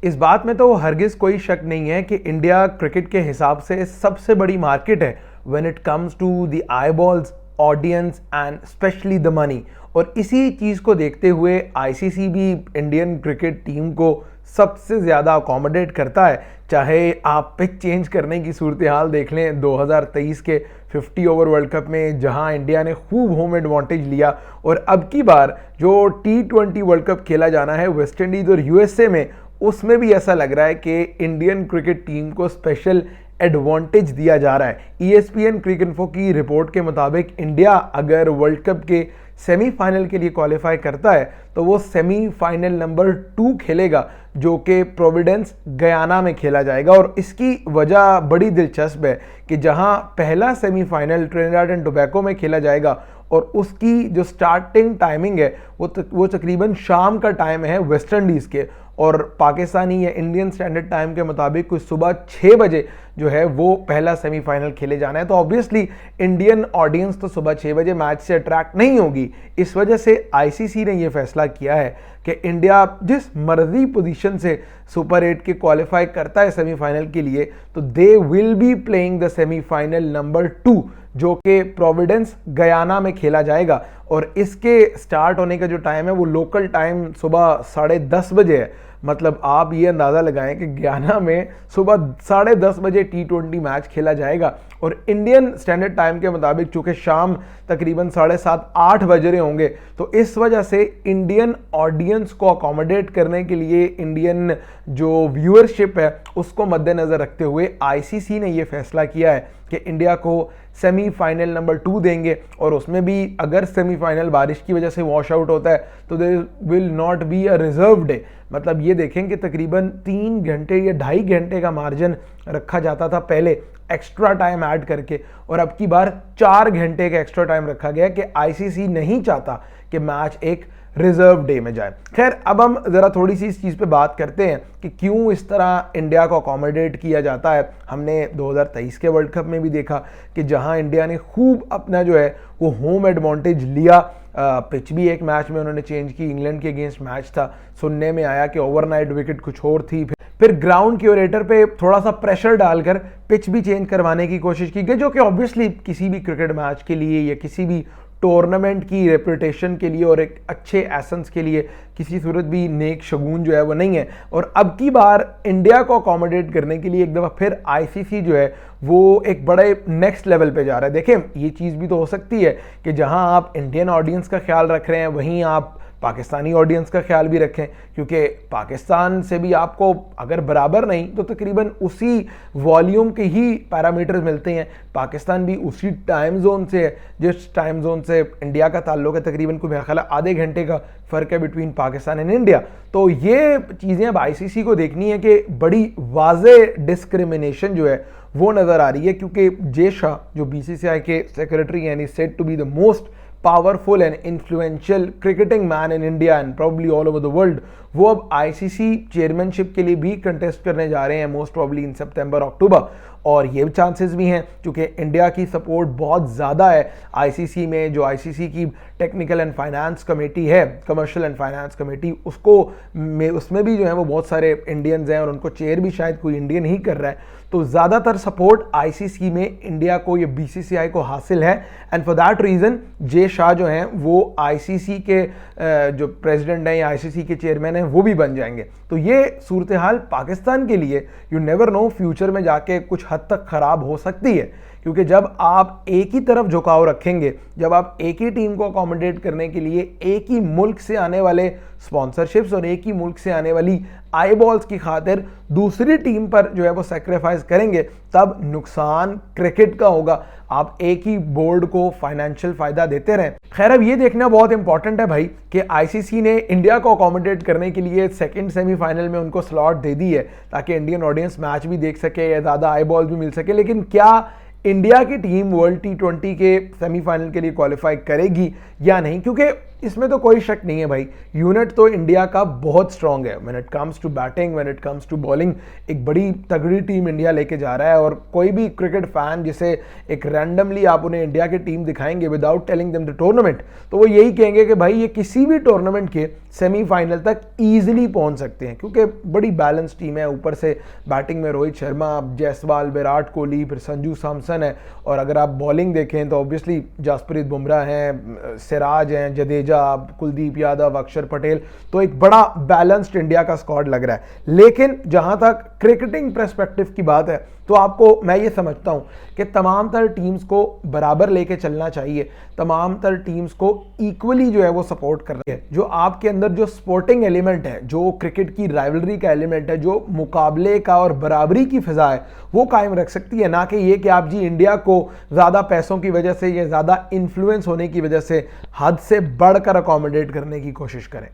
इस बात में तो हरगिज़ कोई शक नहीं है कि इंडिया क्रिकेट के हिसाब से सबसे बड़ी मार्केट है when it comes to the eyeballs, audience and specially the money. और इसी चीज़ को देखते हुए आईसीसी भी इंडियन क्रिकेट टीम को सबसे ज़्यादा अकोमोडेट करता है। चाहे आप पिच चेंज करने की सूरत हाल देख लें 2023 के 50 ओवर वर्ल्ड कप में, जहां इंडिया ने खूब होम एडवांटेज लिया, और अब की बार जो T20 वर्ल्ड कप खेला जाना है वेस्ट इंडीज़ और यूएसए में, उसमें भी ऐसा लग रहा है कि इंडियन क्रिकेट टीम को स्पेशल एडवांटेज दिया जा रहा है। ESPN क्रिकइन्फो की रिपोर्ट के मुताबिक इंडिया अगर वर्ल्ड कप के सेमीफाइनल के लिए क्वालिफाई करता है तो वो सेमीफाइनल नंबर 2 खेलेगा, जो कि प्रोविडेंस गयाना में खेला जाएगा। और इसकी वजह बड़ी दिलचस्प है कि जहां पहला सेमीफाइनल ट्रिनिडाड एंड टोबैगो में खेला जाएगा और उसकी जो स्टार्टिंग टाइमिंग है वो तकरीबन शाम का टाइम है वेस्ट इंडीज़ के, और पाकिस्तानी या इंडियन स्टैंडर्ड टाइम के मुताबिक कुछ सुबह 6 बजे जो है वो पहला सेमीफाइनल खेले जाना है। तो ऑब्वियसली इंडियन ऑडियंस तो सुबह 6 बजे मैच से अट्रैक्ट नहीं होगी। इस वजह से आईसीसी ने ये फैसला किया है कि इंडिया जिस मर्जी पोजीशन से सुपर 8 के क्वालिफाई करता है सेमीफाइनल के लिए, तो they will be playing the semifinal number 2, जो कि प्रोविडेंस गयाना में खेला जाएगा। और इसके स्टार्ट होने का जो टाइम है वो लोकल टाइम सुबह 10:30 बजे है। मतलब आप ये अंदाज़ा लगाएं कि गयाना में सुबह 10:30 बजे T20 मैच खेला जाएगा, और इंडियन स्टैंडर्ड टाइम के मुताबिक चूँकि शाम तकरीबन 7:30-8 बज रहे होंगे, तो इस वजह से इंडियन ऑडियंस को अकोमोडेट करने के लिए, इंडियन जो व्यूअरशिप है उसको मद्देनज़र रखते हुए आईसीसी ने ये फैसला किया है कि इंडिया को सेमीफाइनल नंबर 2 देंगे। और उसमें भी अगर सेमीफाइनल बारिश की वजह से वॉश आउट होता है तो there will not be a reserve day. मतलब ये देखें कि तकरीबन 3 घंटे या 2.5 घंटे का मार्जिन रखा जाता था पहले एक्स्ट्रा टाइम ऐड करके, और अब की बार 4 घंटे का एक्स्ट्रा टाइम रखा गया कि आईसीसी नहीं चाहता कि मैच एक रिजर्व डे में जाए। खैर, अब हम ज़रा थोड़ी सी इस चीज़ पे बात करते हैं कि क्यों इस तरह इंडिया को अकोमोडेट किया जाता है। हमने 2023 के वर्ल्ड कप में भी देखा कि जहां इंडिया ने खूब अपना जो है वो होम एडवांटेज लिया। पिच भी एक मैच में उन्होंने चेंज की, इंग्लैंड के अगेंस्ट मैच था, सुनने में आया कि ओवरनाइट विकेट कुछ और थी। फिर ग्राउंड क्यूरेटर पे थोड़ा सा प्रेशर डालकर पिच भी चेंज करवाने की कोशिश की गई, जो कि ऑब्वियसली किसी भी क्रिकेट मैच के लिए या किसी भी टूर्नामेंट की रेपुटेशन के लिए और एक अच्छे एसेंस के लिए किसी सूरत भी नेक शगुन जो है वो नहीं है। और अब की बार इंडिया को अकोमोडेट करने के लिए एक दफ़ा फिर आईसीसी जो है वो एक बड़े नेक्स्ट लेवल पे जा रहा है। देखें, ये चीज़ भी तो हो सकती है कि जहां आप इंडियन ऑडियंस का ख्याल रख रहे हैं वहीं आप पाकिस्तानी ऑडियंस का ख्याल भी रखें, क्योंकि पाकिस्तान से भी आपको अगर बराबर नहीं तो तकरीबन उसी वॉल्यूम के ही पैरामीटर्स मिलते हैं। पाकिस्तान भी उसी टाइम जोन से है जिस टाइम जोन से इंडिया का ताल्लुक है, तकरीबन कोई मेरा ख्याल है आधे घंटे का फ़र्क है बिटवीन पाकिस्तान एंड इंडिया। तो ये चीज़ें अब आईसीसी को देखनी है कि बड़ी वाज़े डिस्क्रिमिनेशन जो है वो नज़र आ रही है, क्योंकि जे शाह जो बीसीसीआई के सेक्रेटरी हैं, he said to be the most powerful and influential cricketing man in India and probably all over the world, वो अब आईसीसी चेयरमैनशिप के लिए भी कंटेस्ट करने जा रहे हैं मोस्ट प्रॉब्ली इन सितंबर अक्टूबर। और ये चांसेस भी हैं क्योंकि इंडिया की सपोर्ट बहुत ज़्यादा है आईसीसी में। जो आईसीसी की टेक्निकल एंड फाइनेंस कमेटी है, कमर्शियल एंड फाइनेंस कमेटी, उसमें भी जो है वो बहुत सारे इंडियंस हैं और उनको चेयर भी शायद कोई इंडियन ही कर रहा है। तो ज़्यादातर सपोर्ट आईसीसी में इंडिया को, ये बीसीसीआई को हासिल है। एंड फॉर दैट रीज़न जे शाह जो हैं वो आईसीसी के जो प्रेसिडेंट हैं या आईसीसी के चेयरमैन हैं वो भी बन जाएंगे। तो ये सूरत हाल पाकिस्तान के लिए यू नेवर नो, फ्यूचर में जाके कुछ हद तक ख़राब हो सकती है, क्योंकि जब आप एक ही तरफ झुकाव रखेंगे, जब आप एक ही टीम को अकोमोडेट करने के लिए एक ही मुल्क से आने वाले स्पॉन्सरशिप्स और एक ही मुल्क से आने वाली आई बॉल्स की खातिर दूसरी टीम पर जो है वो सेक्रीफाइस करेंगे, तब नुकसान क्रिकेट का होगा। आप एक ही बोर्ड को फाइनेंशियल फायदा देते रहें। खैर, अब ये देखना बहुत इंपॉर्टेंट है भाई कि आईसीसी ने इंडिया को अकोमोडेट करने के लिए सेकंड सेमीफाइनल में उनको स्लॉट दे दी है ताकि इंडियन ऑडियंस मैच भी देख सके या ज़्यादा आई बॉल भी मिल सके। लेकिन क्या इंडिया की टीम वर्ल्ड T20 के सेमीफाइनल के लिए क्वालिफाई करेगी या नहीं? क्योंकि इसमें तो कोई शक नहीं है भाई, यूनिट तो इंडिया का बहुत स्ट्रांग है when it comes to batting, when it comes to bowling. एक बड़ी तगड़ी टीम इंडिया लेके जा रहा है, और कोई भी क्रिकेट फैन जिसे एक रैंडमली आप उन्हें इंडिया की टीम दिखाएंगे without telling them the tournament, तो वो यही कहेंगे कि भाई ये किसी भी टूर्नामेंट के सेमीफाइनल तक ईजिली पहुंच सकते हैं, क्योंकि बड़ी बैलेंस टीम है। ऊपर से बैटिंग में रोहित शर्मा, जायसवाल, विराट कोहली, फिर संजू सैमसन है, और अगर आप बॉलिंग देखें तो ऑब्वियसली जसप्रीत बुमराह हैं, सिराज हैं, जडेजा, कुलदीप यादव, अक्षर पटेल। तो एक बड़ा बैलेंस्ड इंडिया का स्क्वाड लग रहा है। लेकिन जहां तक क्रिकेटिंग पर्सपेक्टिव की बात है, तो आपको मैं ये समझता हूं कि तमाम तर टीम्स को बराबर लेके चलना चाहिए, तमाम तर टीम्स को इक्वली जो है वो सपोर्ट करना है। जो आपके अंदर जो स्पोर्टिंग एलिमेंट है, जो क्रिकेट की राइवलरी का एलिमेंट है, जो मुकाबले का और बराबरी की फिजा है, वो कायम रख सकती है। ना कि ये कि आप जी इंडिया को ज़्यादा पैसों की वजह से या ज़्यादा इन्फ्लुएंस होने की वजह से हद से बढ़कर अकोमोडेट करने की कोशिश करें।